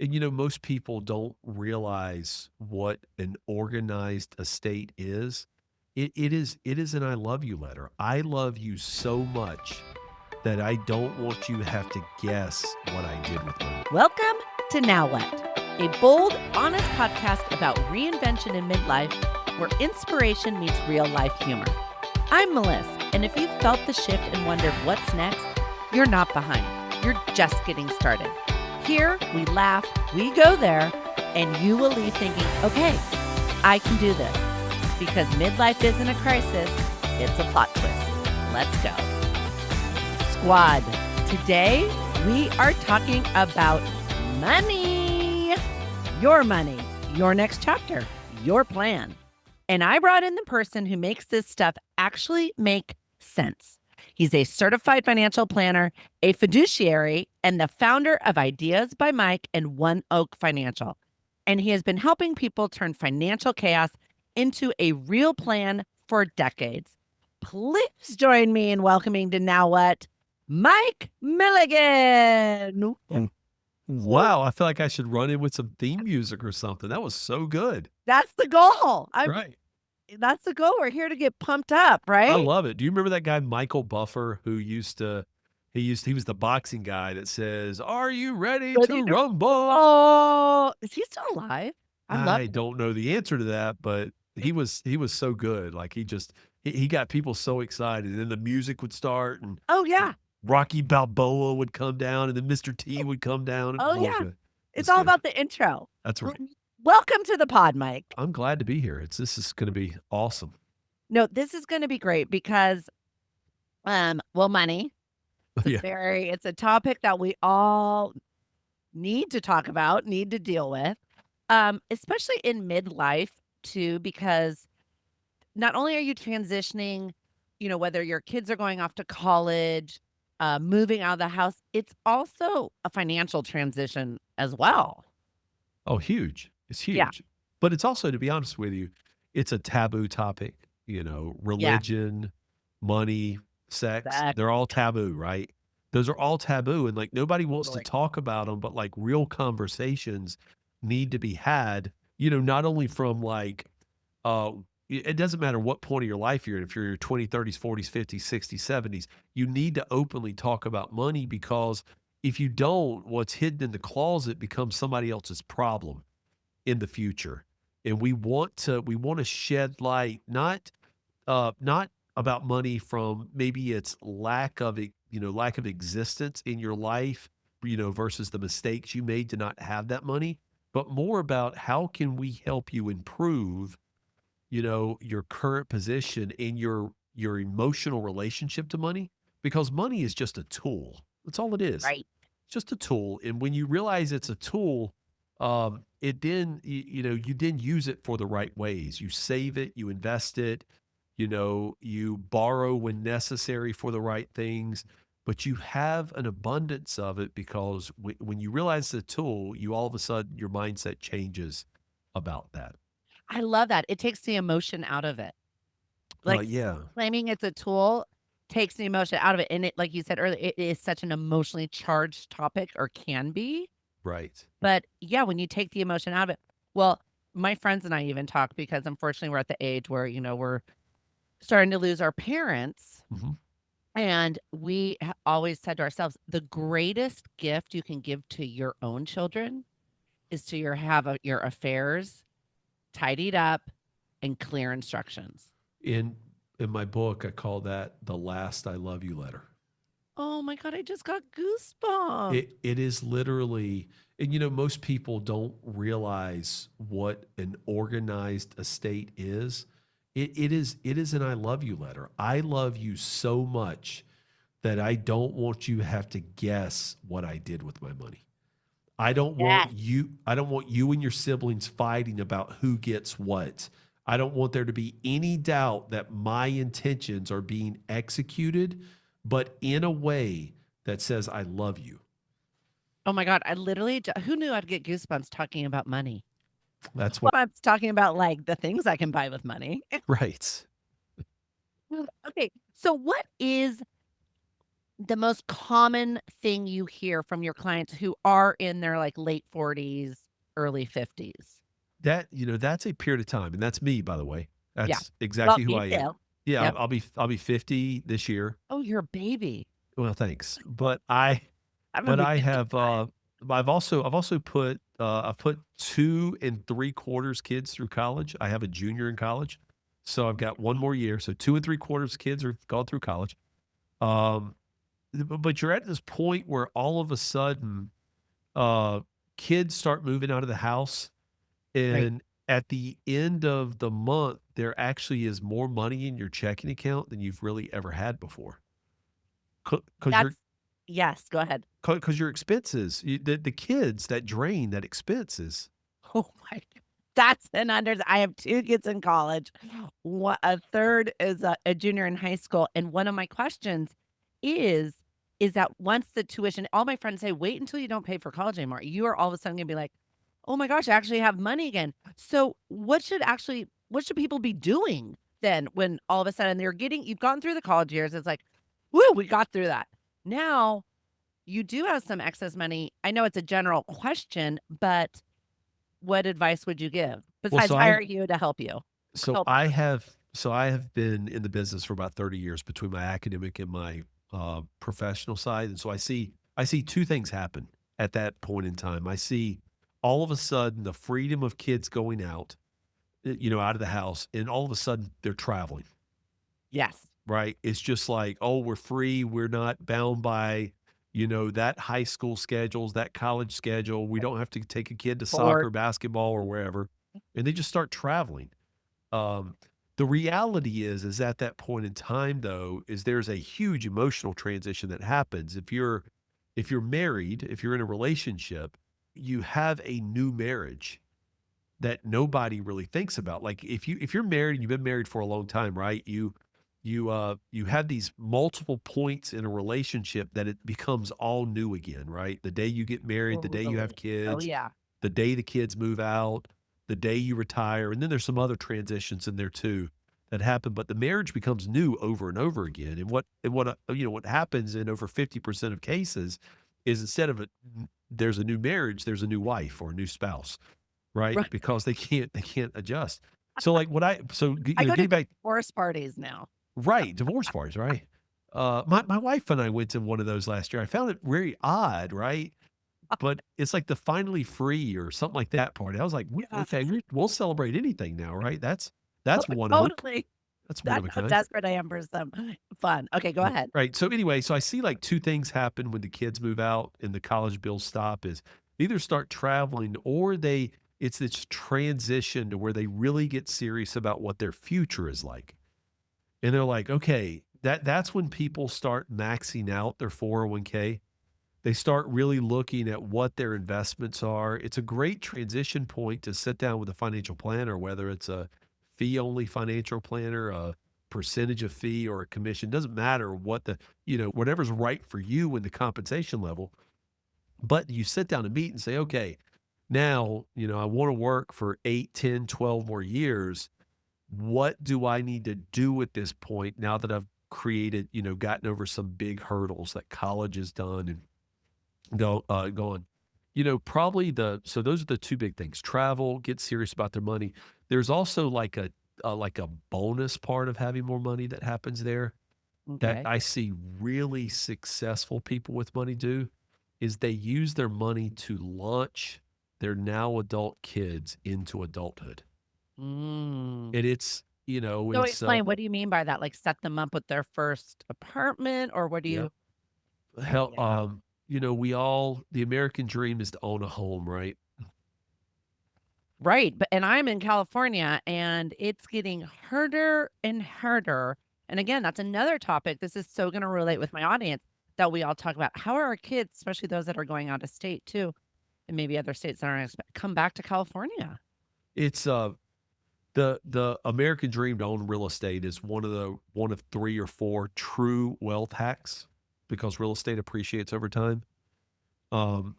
And most people don't realize what an organized estate is. It is an I love you letter. I love you so much that I don't want you to have to guess what I did with my. Welcome to Now What, a bold, honest podcast about reinvention in midlife where inspiration meets real life humor. I'm Melissa, and if you felt the shift and wondered what's next, you're not behind. You're just getting started. Here, we laugh, we go there, and you will leave thinking, okay, I can do this. Because midlife isn't a crisis, it's a plot twist. Let's go. Squad, today we are talking about money. Your money, your next chapter, your plan. And I brought in the person who makes this stuff actually make sense. He's a certified financial planner, a fiduciary, and the founder of Ideas by Mike and One Oak Financial. And he has been helping people turn financial chaos into a real plan for decades. Please join me in welcoming to Now What, Mike Milligan. Wow, I feel like I should run in with some theme music or something. That was so good. That's the goal. Right. That's the goal. We're here to get pumped up, I right? love it. Do you remember that guy Michael Buffer who he was the boxing guy that says, "Are you ready Ready to to- rumble?" Oh, is he still alive? I love I it. don't know the answer to that, but he was so good. Like he got people so excited. And then the music would start and Oh, yeah. Rocky Balboa would come down and then Mr. T would come down. It was Oh, all yeah. good. It It's was all good. about the intro. That's right. Welcome to the pod, Mike. I'm glad to be here. This is going to be awesome. No, this is going to be great because, money. Yeah. It's a topic that we all need to talk about, need to deal with, especially in midlife too, because not only are you transitioning, whether your kids are going off to college, moving out of the house, it's also a financial transition as well. Oh, huge. It's Yeah. huge. But it's also, to be honest with you, it's a taboo topic. Yeah. Religion, money, sex, Exactly. they're all taboo, right? Those are all taboo. And like nobody wants to Totally. talk about them, but like real conversations need to be had, not only from like, it doesn't matter what point of your life you're in, if you're in your 20s, 30s, 40s, 50s, 60s, 70s, you need to openly talk about money because if you don't, what's hidden in the closet becomes somebody else's problem in the future. And we want to shed light, not about money from maybe its lack of existence in your life, versus the mistakes you made to not have that money, but more about how can we help you improve, your current position in your emotional relationship to money, because money is just a tool. That's all it is. Right. It's just a tool. And when you realize it's a tool, it then you then use it for the right ways. You save it, you invest it, you borrow when necessary for the right things, but you have an abundance of it because when you realize the tool, you all of a sudden your mindset changes about that. I love that. It takes the emotion out of it. Like Yeah, claiming it's a tool takes the emotion out of it. And it, like you said earlier, it is such an emotionally charged topic or can be. right. But yeah, when you take the emotion out of it, well, my friends and I even talk because unfortunately we're at the age where, we're starting to lose our parents. Mhm. And we always said to ourselves, the greatest gift you can give to your own children is to have your affairs tidied up and clear instructions. In my book, I call that the last I love you letter. Oh my God, I just got goosebumps. It is literally, and most people don't realize what an organized estate is. It is an I love you letter. I love you so much that I don't want you to have to guess what I did with my money. Yes. I don't want you and your siblings fighting about who gets what. I don't want there to be any doubt that my intentions are being executed, but in a way that says I love you. Oh my God, I literally, who knew I'd get goosebumps talking about money? That's what. Well, I'm talking about like the things I can buy with money. Right. Okay, so what is the most common thing you hear from your clients who are in their, like, late 40s, early 50s? That's a period of time, and that's me, by the way. Yeah. That's Well, exactly who me I am. too. Yeah, Yep. I'll be 50 this year. Oh, you're a baby. Well, thanks. I'm gonna But be I have, 55. but I've also put, I've put 2 and 3 quarters kids through college. I have a junior in college, so I've got 1 more year. So 2 and 3 quarters kids are gone through college. Um, but you're at this point where all of a sudden, uh, kids start moving out of the house, Right. and at the end of the month, there actually is more money in your checking account than you've really ever had before. Because That's yes, go ahead. Because your expenses, the kids that drain that expenses. Oh my g that's an under I have 2 kids in college. A third is a junior in high school, and one of my questions is, is that once the tuition all my friends say, "Wait until you don't pay for college anymore. You are all of a sudden gonna be like, 'Oh my gosh, I actually have money again.'" So, what should people be doing then when all of a sudden you've gone through the college years, it's like, "Woo, we got through that." Now, you do have some excess money. I know it's a general question, but what advice would you give Well, besides hire you to help you? Help you. so I have been in the business for about 30 years between my academic and my, professional side, and so I see 2 things happen at that point in time. I see all of a sudden the freedom of kids going out, out of the house, and all of a sudden they're traveling. Yes. Right? It's just like, "Oh, we're free, we're not bound by, that high school schedules, that college schedule. We don't have to take a kid to Sport. soccer, basketball, or wherever." And they just start traveling. Um, the reality is at that point in time, though, is there's a huge emotional transition that happens. If you're married, if you're in a relationship, you have a new marriage that nobody really thinks about. Like if you're married and you've been married for a long time, right? You have these multiple points in a relationship that it becomes all new again, right? The day you get married, the day you have Totally. Oh, kids, yeah. the day the kids move out, the day you retire, and then there's some other transitions in there too that happen. But the marriage becomes new over and over again. What happens in over 50% of cases is instead of there's a new marriage, there's a new wife or a new spouse, right? Right. Because they can't adjust. So, like, what I so, I go to getting back. divorce parties now. Right, divorce parties, right? My wife and I went to one of those last year. I found it very odd, right? But it's like the finally free or something like that party. I was like, Yeah. Okay, we'll celebrate anything now, right?" Oh, That's one of them. totally. That's one of That's a how kind. desperate I am for some fun. Okay, go ahead. Right. So anyway, so I see like 2 things happen when the kids move out and the college bills stop is they either start traveling or it's this transition to where they really get serious about what their future is like. And they're like, "Okay," that's when people start maxing out their 401k. They start really looking at what their investments are. It's a great transition point to sit down with a financial planner, whether it's a fee-only financial planner, a percentage of fee, or a commission. Doesn't matter what whatever's right for you in the compensation level. But you sit down and meet and say, "Okay, now, I wanna work for 8, 10, 12 more years. What do I need to do at this point now that I've gotten over some big hurdles that college has done and gone?" Probably so those are the 2 big things. Travel, get serious about their money. There's also like a bonus part of having more money that happens there that Okay. I see really successful people with money do, is they use their money to launch their now adult kids into adulthood. Mm. And So it's, explain, what do you mean by that? Like, set them up with their first apartment, or what do yeah. you Hell, yeah. the American dream is to own a home, right? Right, but and I'm in California, and it's getting harder and harder, and again, that's another topic, this is so gonna relate with my audience that we all talk about. How are our kids, especially those that are going out of state too, and maybe other states that aren't come back to California? It's the American dream to own real estate is one of 3 or 4 true wealth hacks because real estate appreciates over time. Um,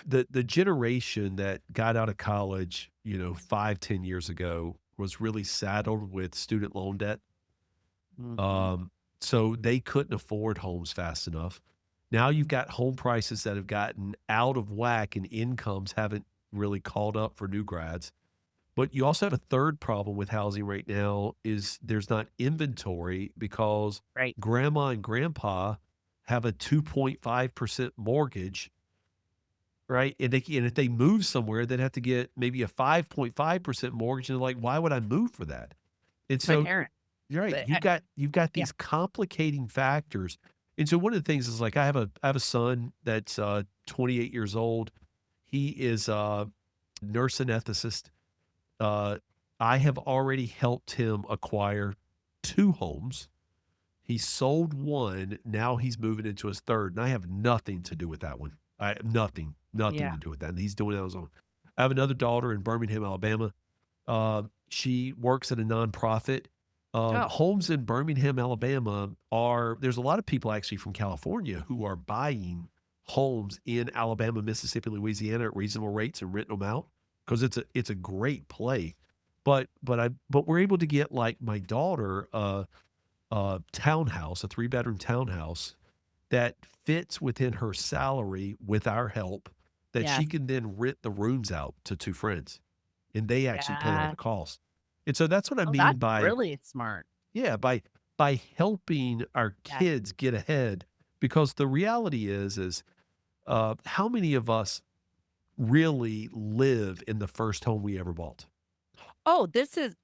the generation that got out of college, 5, 10 years ago was really saddled with student loan debt. Mhm. Um, So they couldn't afford homes fast enough. Now you've got home prices that have gotten out of whack and incomes haven't really called up for new grads. But you also have a third problem with housing right now is there's not inventory because Right. grandma and grandpa have a 2.5% mortgage, right? And if they move somewhere, they'd have to get maybe a 5.5% mortgage. And they're like, why would I move for that? And My so parents. you're right. But You've got yeah. these complicating factors. And so one of the things is like I have a son that's 28 years old. He is a nurse anesthetist. Uh, I have already helped him acquire 2 homes. He sold one, now he's moving into his 3rd, and I have nothing to do with that one. I nothing Yeah. to do with that, and he's doing it on his own. I have another daughter in Birmingham, Alabama. She works at a nonprofit. Oh, Homes in Birmingham, Alabama are there's a lot of people actually from California who are buying homes in Alabama, Mississippi, Louisiana at reasonable rates and renting them out because it's a great play. But we're able to get like my daughter a townhouse, a 3-bedroom townhouse that fits within her salary with our help that yes. she can then rent the rooms out to 2 friends, and they actually pay all Yeah. the costs. And so that's what I Oh, mean that's by really smart. yeah, by helping our Yes. kids get ahead because the reality is, how many of us really live in the first home we ever bought? Oh, this is,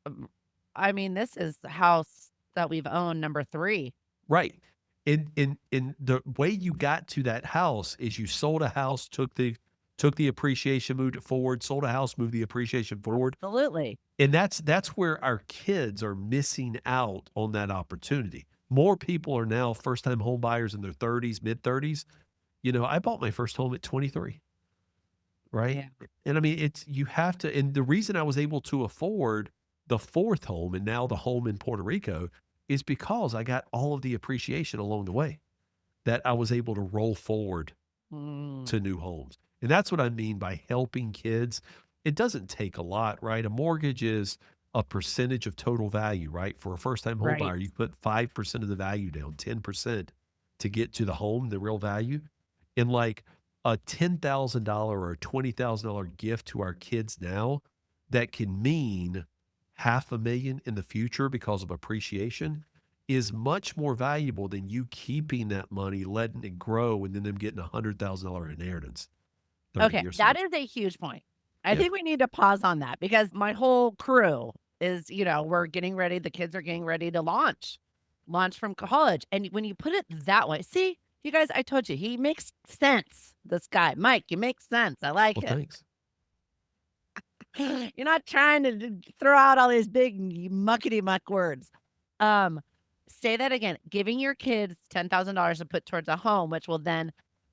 I mean, this is the house that we've owned number 3. Right. And the way you got to that house is you sold a house, took the appreciation, moved it forward, sold a house, moved the appreciation forward. Absolutely. And that's where our kids are missing out on that opportunity. More people are now first-time home buyers in their 30s, mid-30s. I bought my first home at 23, right? Yeah. And I mean, it's you have to and the reason I was able to afford the 4th home and now the home in Puerto Rico is because I got all of the appreciation along the way that I was able to roll forward Mm, to new homes. And that's what I mean by helping kids. It doesn't take a lot, right? A mortgage is a percentage of total value, right? For a first time home right. buyer, you put 5% of the value down, 10% to get to the home, the real value. And like a $10,000 or a $20,000 gift to our kids now that can mean half a million in the future because of appreciation is much more valuable than you keeping that money, letting it grow, and then them getting $100,000 inheritance 30 Okay, years from that now. is a huge point. I Yeah. think we need to pause on that because my whole crew is, we're getting ready, the kids are getting ready to launch from college. And when you put it that way, see, you guys, I told you, he makes sense. This guy, Mike, you make sense. I like Well, it. thanks. You're not trying to throw out all these big muckety muck words. Um, Say that again. Giving your kids $10,000 to put towards a home, which will then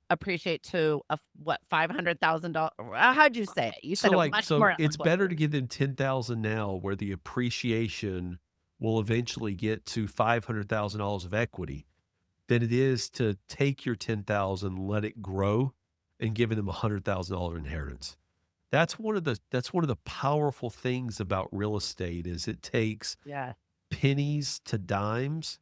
appreciate to a what $500,000. How'd you say it? You said So, it like, much so more it's better eloquently. to give them 10,000 now where the appreciation will eventually get to $500,000 of equity than it is to take your 10,000, let it grow, and giving them a $100,000 inheritance. That's one of the powerful things about real estate is it takes Yeah. pennies to dimes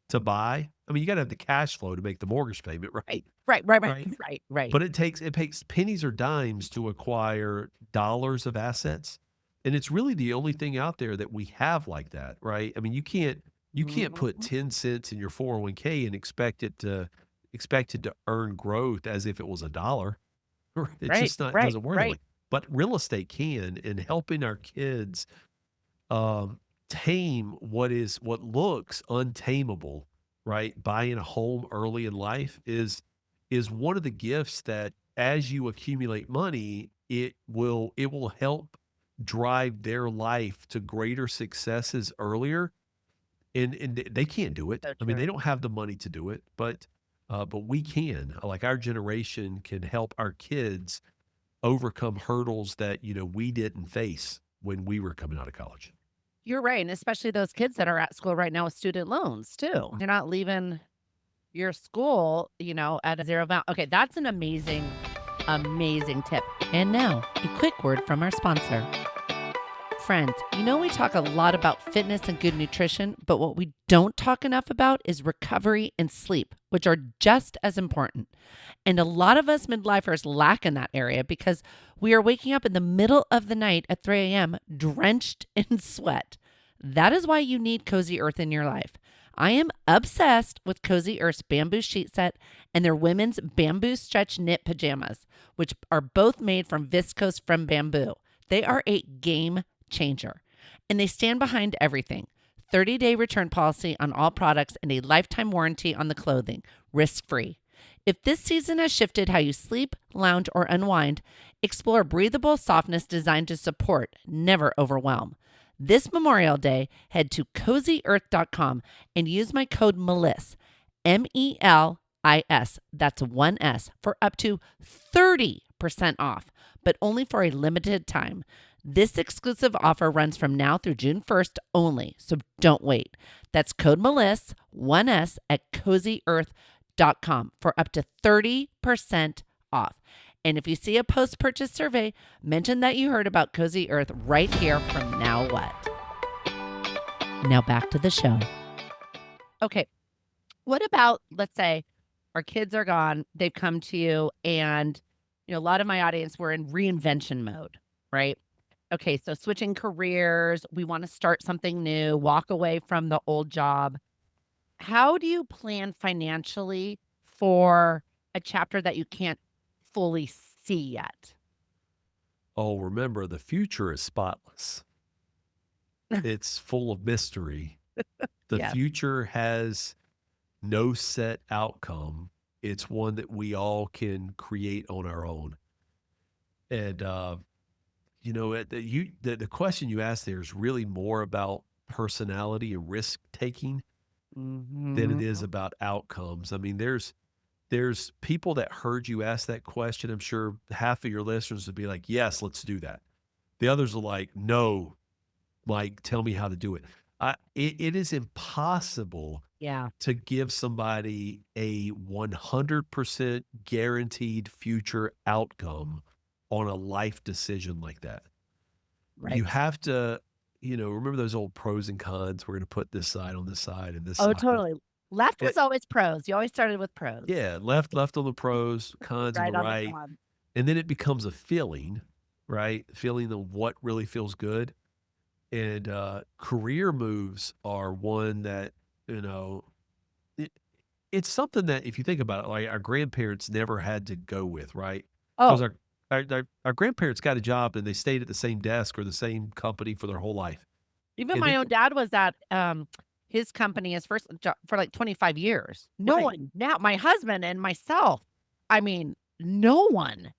to buy. I mean, you gotta have the cash flow to make the mortgage payment, right? Right, right, right, Right. right, right. But it takes pennies or dimes to acquire dollars of assets, and it's really the only thing out there that we have like that, right? I mean, you can't put Mhm. 10 cents in your 401k and expect it to earn growth as if it was a dollar. It's Right, just not right, doesn't work that way. right. But real estate can, and helping our kids um, tame what looks untamable, right? Buying a home early in life is one of the gifts that as you accumulate money, it will help drive their life to greater successes earlier. And they can't do it. So I mean, they true. don't have the money to do it, but we can. Like our generation can help our kids overcome hurdles that we didn't face when we were coming out of college. You're right, and especially those kids that are at school right now with student loans too. You're not leaving your school, at a 0 balance. Okay, that's an amazing, amazing tip. And now, a quick word from our sponsor. Friends, we talk a lot about fitness and good nutrition, but what we don't talk enough about is recovery and sleep, which are just as important. And a lot of us midlifers lack in that area because we are waking up in the middle of the night at 3 a.m. drenched in sweat. That is why you need Cozy Earth in your life. I am obsessed with Cozy Earth's bamboo sheet set and their women's bamboo stretch knit pajamas, which are both made from viscose from bamboo. They are a game changer, and they stand behind everything. 30-day return policy on all products and a lifetime warranty on the clothing, risk-free. If this season has shifted how you sleep, lounge, or unwind, explore breathable softness designed to support, never overwhelm. This Memorial Day, head to CozyEarth.com and use my code MELIS, MELIS, that's one S, for up to 30% off, but only for a limited time. This exclusive offer runs from now through June 1st only, so don't wait. That's code MELIS, one S, at CozyEarth.com for up to 30% off. And if you see a post-purchase survey, mention that you heard about Cozy Earth right here from Now What. Now back to the show. Okay, what about, let's say, our kids are gone, they've come to you, and a lot of my audience were in reinvention mode, right? Okay, so switching careers, we want to start something new, walk away from the old job. How do you plan financially for a chapter that you can't fully see yet? Oh, remember, the future is spotless. It's full of mystery. The Yes. future has no set outcome. It's one that we all can create on our own. And the question you asked there is really more about personality and risk taking than it is about outcomes. I mean, there's people that heard you ask that question. I'm sure half of your listeners would be like, "Yes, let's do that." The others are like, "No, like tell me how to do it." It is impossible Yeah. to give somebody a 100% guaranteed future outcome on a life decision like that. You Right. have to, remember those old pros and cons? We're going to put this side on this side and this Oh, side. totally. Left Eh, was always pros. You always started with pros. yeah, left on the pros, cons on the Right on the right. con. And then it becomes a feeling, right? Feeling of what really feels good. And career moves are one that, you know, it, it's something that if you think about it, like our grandparents never had to go with, right? Because Oh, our grandparents got a job and they stayed at the same desk or the same company for their whole life. even And my they own dad was at his company, his first job for like 25 years. No right. one now, my husband and myself. I mean, no one.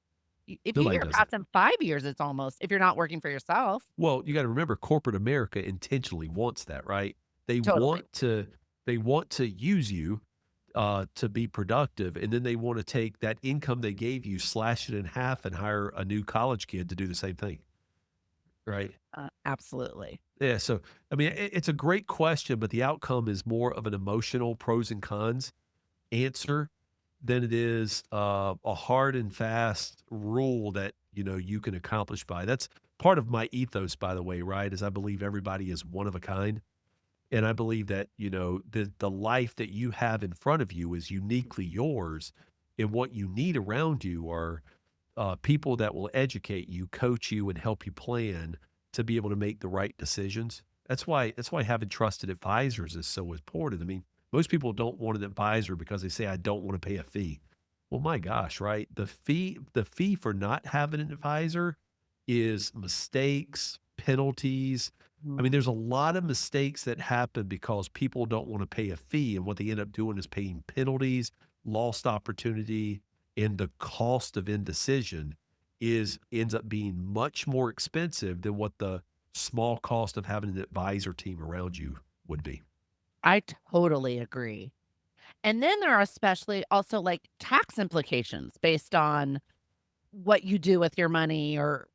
If you Nobody hear does that. past them 5 years, it's almost if you're not working for yourself. Well, you got to remember corporate America intentionally wants that, right? They Totally. want to they want to use you to be productive, and then they want to take that income they gave you, slash it in half, and hire a new college kid to do the same thing, right? Absolutely. Yeah. So, I mean, it's a great question, but the outcome is more of an emotional pros and cons answer than it is a hard and fast rule that you can accomplish by. That's part of my ethos, by the way, right? Is I believe everybody is one of a kind. And I believe that, the life that you have in front of you is uniquely yours. And what you need around you are people that will educate you, coach you, and help you plan to be able to make the right decisions. That's why having trusted advisors is so important. I mean, most people don't want an advisor because they say, I don't want to pay a fee. Well, my gosh, right? The fee for not having an advisor is mistakes, penalties. I mean, Mhm. there's a lot of mistakes that happen because people don't want to pay a fee. And what they end up doing is paying penalties, lost opportunity, and the cost of indecision ends up being much more expensive than what the small cost of having an advisor team around you would be. I totally agree. And then there are especially also like tax implications based on what you do with your money or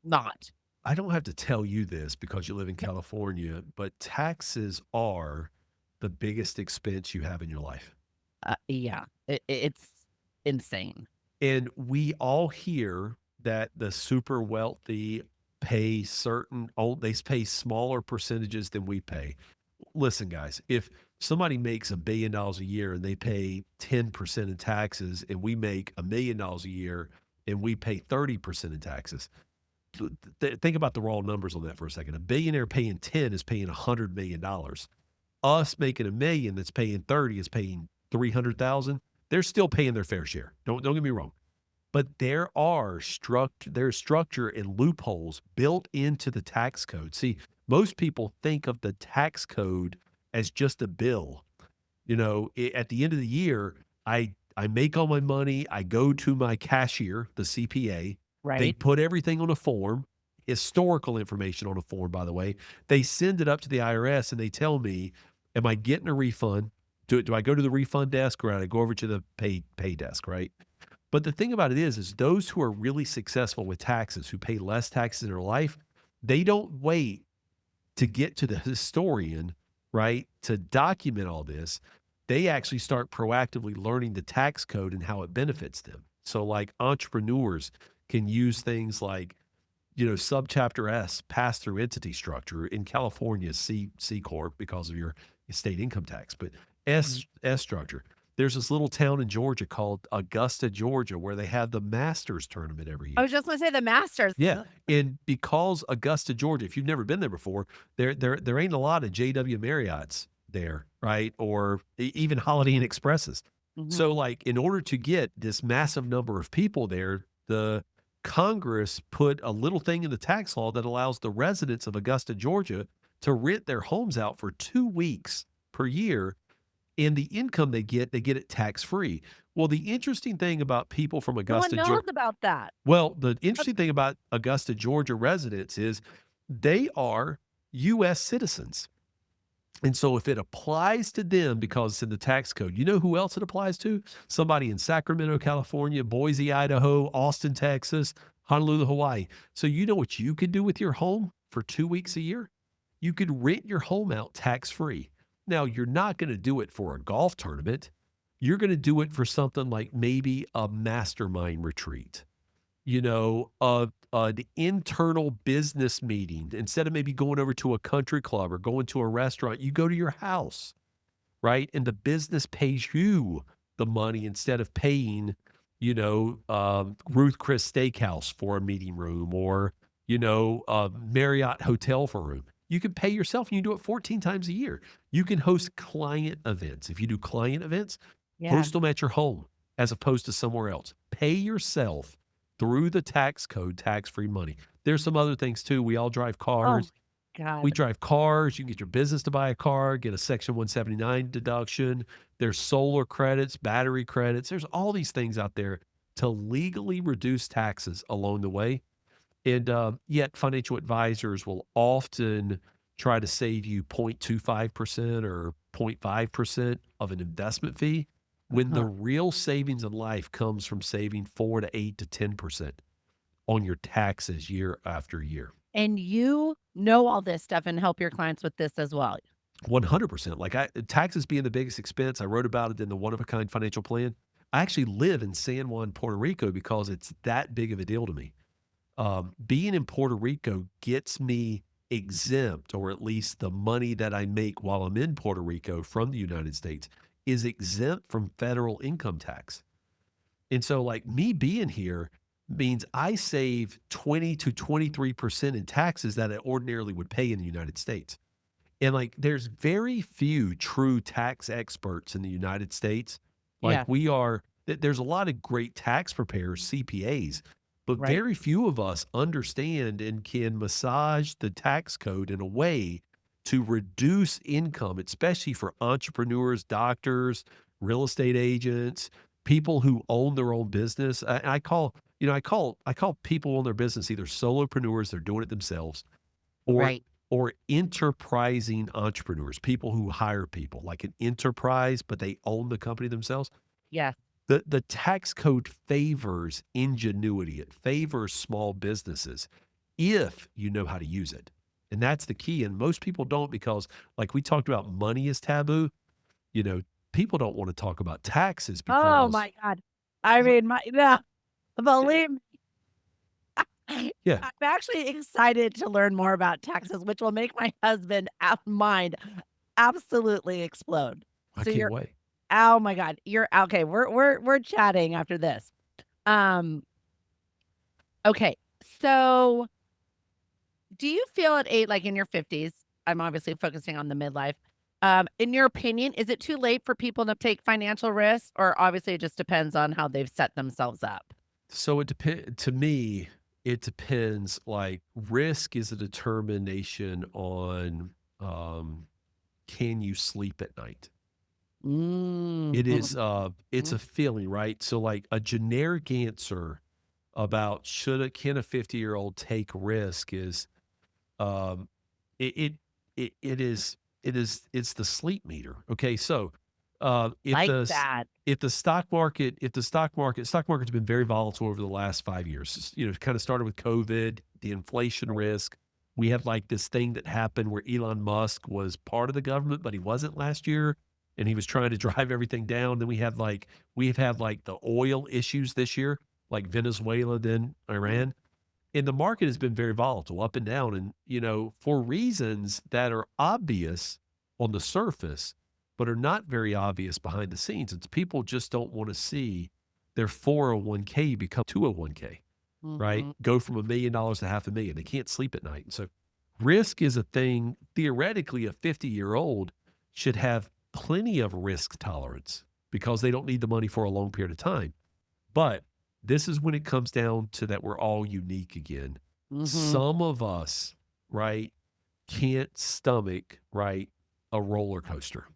not. I don't have to tell you this because you live in California, but taxes are the biggest expense you have in your life. Yeah, it's insane. And we all hear that the super wealthy pay they pay smaller percentages than we pay. Listen, guys, if somebody makes $1 billion a year and they pay 10% in taxes, and we make $1 million a year and we pay 30% in taxes, think about the raw numbers on that for a second. A billionaire paying 10 is paying $100 million. Us making $1 million that's paying 30 is paying 300,000. They're still paying their fair share. Don't get me wrong. But there's structure and loopholes built into the tax code. See, most people think of the tax code as just a bill. At the end of the year, I make all my money. I go to my cashier, the CPA. They Right. put everything on a form, historical information on a form, by the way. They send it up to the IRS and they tell me, am I getting a refund? Do I go to the refund desk, or do I go over to the pay desk, right? But the thing about it is those who are really successful with taxes, who pay less taxes in their life, they don't wait to get to the historian, right, to document all this. They actually start proactively learning the tax code and how it benefits them. So, like, entrepreneurs can use things like, subchapter S, pass through entity structure. In California, C corp because of your state income tax, but Mhm. S structure. There's this little town in Georgia called Augusta, Georgia, where they have the Masters tournament every I year. was just gonna say the Masters. Yeah, and because Augusta, Georgia, if you've never been there before, there ain't a lot of JW Marriotts there, right? Or even Holiday Inn Expresses. Mhm. So, like, in order to get this massive number of people there, the Congress put a little thing in the tax law that allows the residents of Augusta, Georgia, to rent their homes out for 2 weeks per year, and the income they get it tax free. Well, the interesting thing about people from No one Augusta, knows Georgia, about that. well, the Uh, interesting thing about Augusta, Georgia residents is they are US citizens. And so if it applies to them because it's in the tax code, you know who else it applies to? Somebody in Sacramento, California, Boise, Idaho, Austin, Texas, Honolulu, Hawaii. So you know what you could do with your home for 2 weeks a year? You could rent your home out tax free. Now, you're not going to do it for a golf tournament. You're going to do it for something like maybe a mastermind retreat, an internal business meeting. Instead of maybe going over to a country club or going to a restaurant, you go to your house, right? And the business pays you the money instead of paying, Ruth Chris Steakhouse for a meeting room, or, Marriott Hotel for a room. You can pay yourself and you do it 14 times a year. You can host client events. If you do client events, Yeah. host them at your home as opposed to somewhere else. Pay yourself through the tax code, tax-free money. There's some other things too. We all drive Oh cars. my We god. drive cars. You can get your business to buy a car, get a Section 179 deduction. There's solar credits, battery credits. There's all these things out there to legally reduce taxes along the way. And yet, financial advisors will often try to save you 0.25% or 0.5% of an investment fee, when the Uh-huh. real savings in life comes from saving 4 to 8 to 10% on your taxes year after year. And you know all this stuff and help your clients with this as well. 100%. Like, taxes being the biggest expense, I wrote about it in the One of a Kind Financial Plan. I actually live in San Juan, Puerto Rico, because it's that big of a deal to me. Being in Puerto Rico gets me exempt, or at least the money that I make while I'm in Puerto Rico from the United States is exempt from federal income tax. And so, like, me being here means I save 20 to 23% in taxes that I ordinarily would pay in the United States. And, like, there's very few true tax experts in the United States. Like, Yeah. there's a lot of great tax preparers, CPAs, but Right. very few of us understand and can massage the tax code in a way to reduce income, especially for entrepreneurs, doctors, real estate agents, people who own their own business. I call people on their business either solopreneurs, they're doing it themselves, or Right. enterprising entrepreneurs, people who hire people, like an enterprise, but they own the company themselves. Yes. The tax code favors ingenuity. It favors small businesses if you know how to use it. And that's the key. And most people don't, because, like we talked about, money is taboo. You know, people don't want to talk about taxes Oh because my god. I r- mean, my no, eh, believe me. Yeah. I'm actually excited to learn more about taxes, which will make my husband mind absolutely explode. I So can't you're wait. oh my god, you're okay. We're chatting after this. Um, okay. So do you feel at like in your 50s, I'm obviously focusing on the midlife. In your opinion, is it too late for people to take financial risks, or obviously it just depends on how they've set themselves up? So it depend to me, it depends, like, risk is a determination on, can you sleep at night? It is, Mhm. it's a feeling, right? So, like, a generic answer about can a 50-year-old take risk is, um, it it it's the sleep meter. Okay, so, Like that. if the stock market's been very volatile over the last 5 years. You know, it kinda started with COVID, the inflation risk. We have, like, this thing that happened where Elon Musk was part of the government, but he wasn't last year, and he was trying to drive everything down. Then we've had, like, the oil issues this year, like Venezuela, then Mm, Iran. And the market has been very volatile, up and down, and, for reasons that are obvious on the surface, but are not very obvious behind the scenes. It's people just don't wanna see their 401k become 201k, right? mhm. Go from $1,000,000 to 500,000. They can't sleep at night. So, risk is a thing theoretically, a 50-year-old should have plenty of risk tolerance because they don't need the money for a long period of time. But this is when it comes down to that we're all unique again. Mhm. Some of us, right, can't stomach, right, a roller coaster,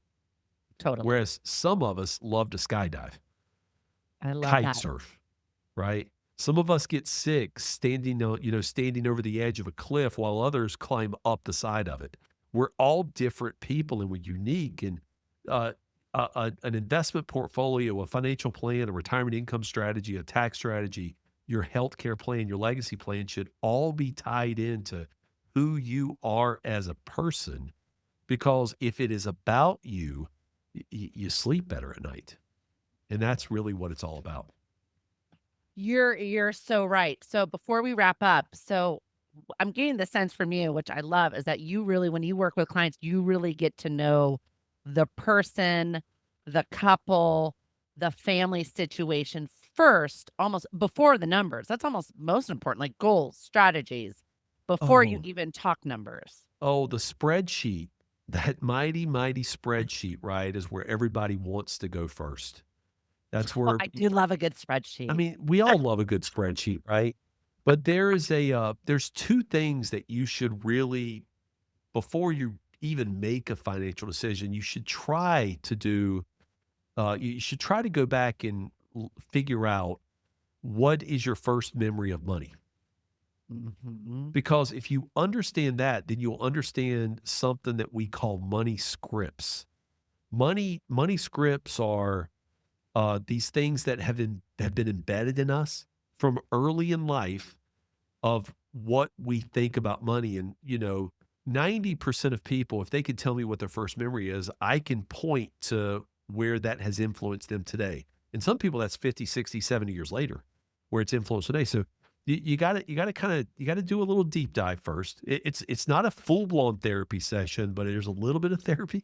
Totally. whereas some of us love to skydive, I love kite that. surf, right? Some of us get sick standing over the edge of a cliff while others climb up the side of it. We're all different people and we're unique. And uh, an investment portfolio, a financial plan, a retirement income strategy, a tax strategy, your healthcare plan, your legacy plan should all be tied into who you are as a person. Because if it is about you, you sleep better at night. And that's really what it's all about. You're so right. So before we wrap up, I'm getting the sense from you, which I love, is that you really, when you work with clients, you really get to know the person, the couple, the family situation first, almost before the numbers. That's almost most important, like goals, strategies, before you Oh, even talk numbers. Oh, the spreadsheet, that mighty, mighty spreadsheet, right, is where everybody wants to go first. That's Well, where I do love a good I spreadsheet. mean, we all love a good spreadsheet, right? But there's 2 things that you should really before you even make a financial decision, you should try to do, you should try to go back and figure out what is your first memory of money. Mhm. Because if you understand that, then you'll understand something that we call money scripts. Money scripts are, these things that have been embedded in us from early in life of what we think about money. And, 90% of people, if they could tell me what their first memory is, I can point to where that has influenced them today. And some people that's 50, 60, 70 years later where it's influenced today. So you gotta do a little deep dive first. It's not a full blown therapy session, but there's a little bit of therapy.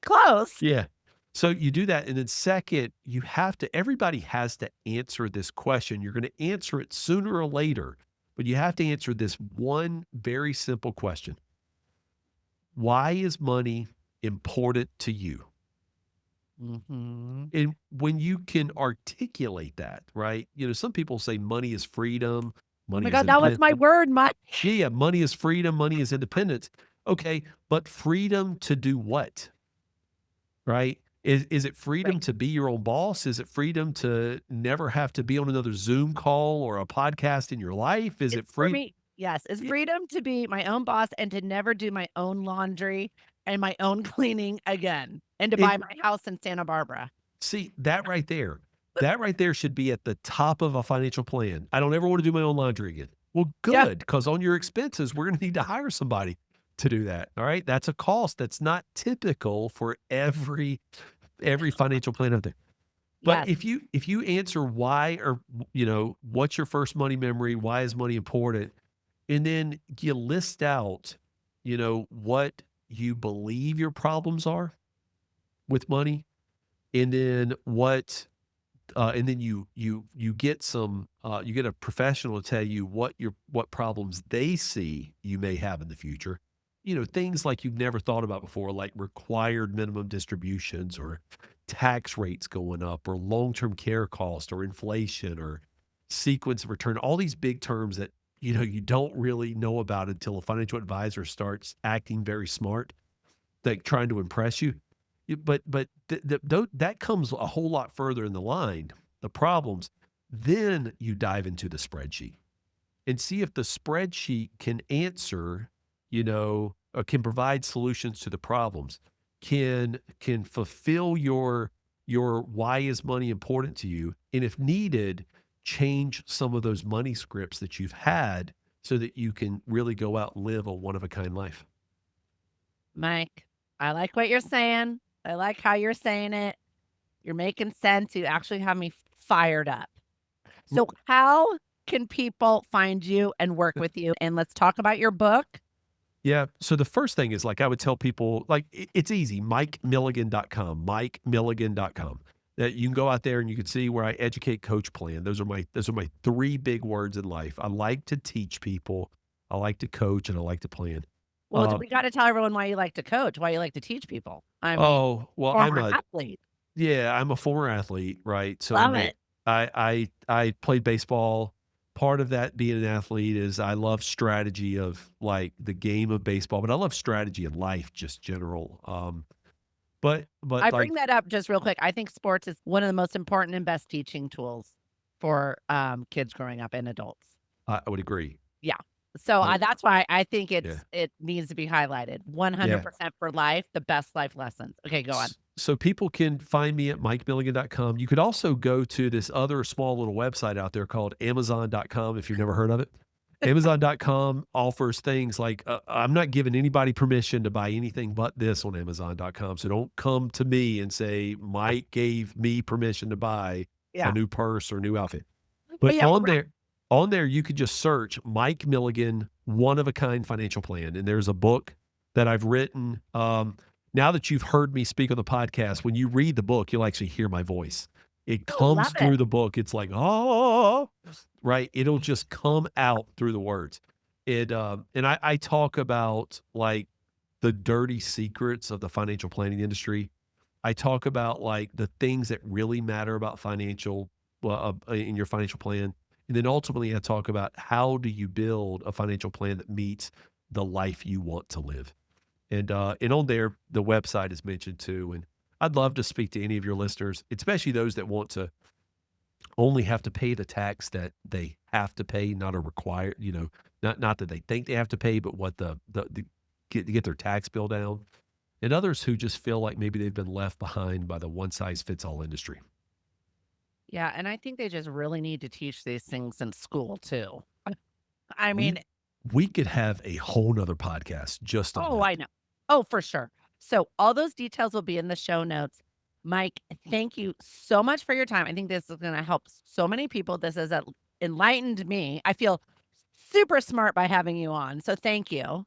Close. Yeah. So you do that, and then second, you have to everybody has to answer this question. You're gonna answer it sooner or later, but you have to answer this one very simple question. Why is money important to you? Mhm. And when you can articulate that, right? Some people say money is freedom, Oh my money is god, that was independence. my word, my Yeah, yeah, money is freedom, money is independence. Okay, but freedom to do what? Right? Is it right. freedom to be your own boss? Is it freedom to never have to be on another Zoom call or a podcast in your life? Is It's it for free? me. Yes, it's Y freedom to be my own boss and to never do my own laundry and my own cleaning again, and to buy and my house in Santa Barbara. see, that right there should be at the top of a financial plan. I don't ever wanna do my own laundry again. Well, Yeah. good, because on your expenses, we're gonna need to hire somebody to do that, all right? That's a cost that's not typical for every financial plan out there. But Yes. if you answer why or, what's your first money memory? Why is money important? And then you list out, what you believe your problems are with money, and then and then you get you get a professional to tell you what problems they see you may have in the future. Things like you've never thought about before, like required minimum distributions or tax rates going up or long-term care cost or inflation or sequence of return, all these big terms that you don't really know about until a financial advisor starts acting very smart, like trying to impress you. But that comes a whole lot further in the line, the problems. Then you dive into the spreadsheet and see if the spreadsheet can answer, or can provide solutions to the problems, can fulfill your why is money important to you, and if needed, change some of those money scripts that you've had so that you can really go out and live a one of a kind life. Mike, I like what you're saying. I like how you're saying it. You're making sense. You actually have me fired up. So, how can people find you and work with you? And let's talk about your book. Yeah. So the first thing is, like, I would tell people, like, it's easy, MikeMilligan.com, MikeMilligan.com. That you can go out there and you can see where I educate, coach, plan. Those are my three big words in life. I like to teach people, I like to coach, and I like to plan. Well, Uh, we got to tell everyone why you like to coach, why you like to teach people. I mean, oh, well, former athlete. I'm a former athlete, right? Love So it. I played baseball. Part of that being an athlete is I love strategy of, like, the game of baseball, but I love strategy in life, just general. But I like bring that up just real quick. I think sports is one of the most important and best teaching tools for kids growing up and adults. I would agree. Yeah. So I would, that's why I think yeah, it needs to be highlighted. yeah. 100% for life, the best life lessons. Okay, go on. So people can find me at MikeMilligan.com. You could also go to this other small little website out there called Amazon.com if you've never heard of it. Amazon.com offers things like, I'm not giving anybody permission to buy anything but this on Amazon.com. So don't come to me and say, Mike gave me permission to buy a Yeah. new purse or new outfit. But But yeah, on there, you could just search Mike Milligan, one of a kind financial plan. And there's a book that I've written. Now that you've heard me speak on the podcast, when you read the book, you'll actually hear my voice. It I love comes it. through the book. It's like, oh, right. It'll just come out through the words. And I talk about, like, the dirty secrets of the financial planning industry. I talk about, like, the things that really matter about in your financial plan. And then ultimately I talk about how do you build a financial plan that meets the life you want to live. And on there, the website is mentioned too. And I'd love to speak to any of your listeners, especially those that want to only have to pay the tax that they have to pay, not a required, not that they think they have to pay, but what the get their tax bill down. And others who just feel like maybe they've been left behind by the one size fits all industry. Yeah, and I think they just really need to teach these things in school too. I We mean, we could have a whole nother podcast just on oh, that. I know. Oh, for sure. So all those details will be in the show notes. Mike, thank you so much for your time. I think this is going to help so many people. This has enlightened me. I feel super smart by having you on. So thank you.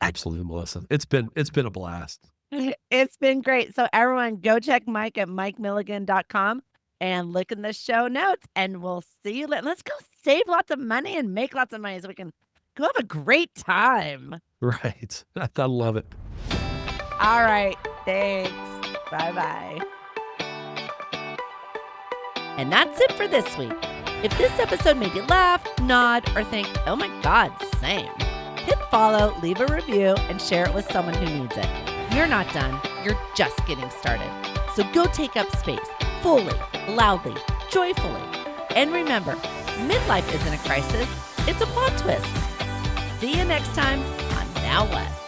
Absolutely, Melissa. It's been a blast. It's been great. So everyone go check Mike at MikeMilligan.com and look in the show notes and we'll see you. Let's go save lots of money and make lots of money so we can go have a great time. Right. I love it. All right. Thanks. Bye-bye. And that's it for this week. If this episode made you laugh, nod, or think, oh my God, same, hit follow, leave a review, and share it with someone who needs it. You're not done. You're just getting started. So go take up space, fully, loudly, joyfully. And remember, midlife isn't a crisis. It's a plot twist. See you next time on Now What?